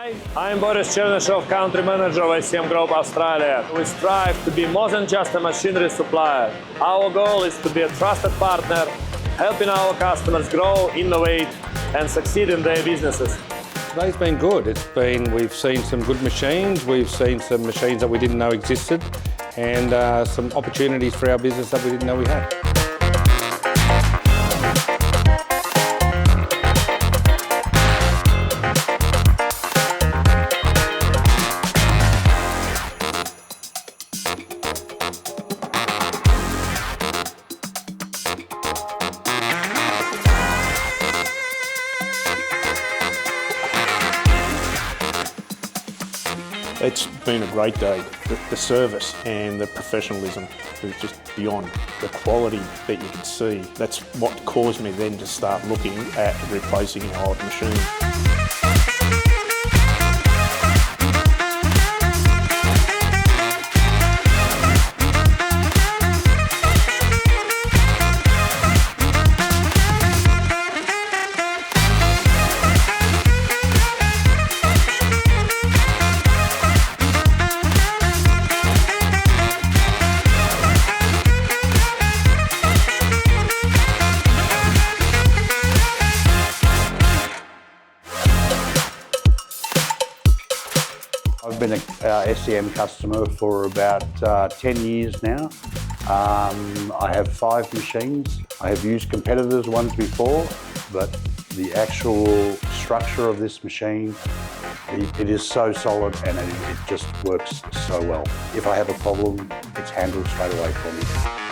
Hi, I'm Boris Chernyshov, Country Manager of ACM Group Australia. We strive to be more than just a machinery supplier. Our goal is to be a trusted partner, helping our customers grow, innovate, and succeed in their businesses. Today's been good. We've seen some good machines, we've seen some machines that we didn't know existed, and some opportunities for our business that we didn't know we had. It's been a great day. The service and the professionalism is just beyond. The quality that you can see, that's what caused me then to start looking at replacing our old machine. I've been a SEM customer for about 10 years now. I have 5 machines. I have used competitors' ones before, but the actual structure of this machine, it is so solid and it just works so well. If I have a problem, it's handled straight away for me.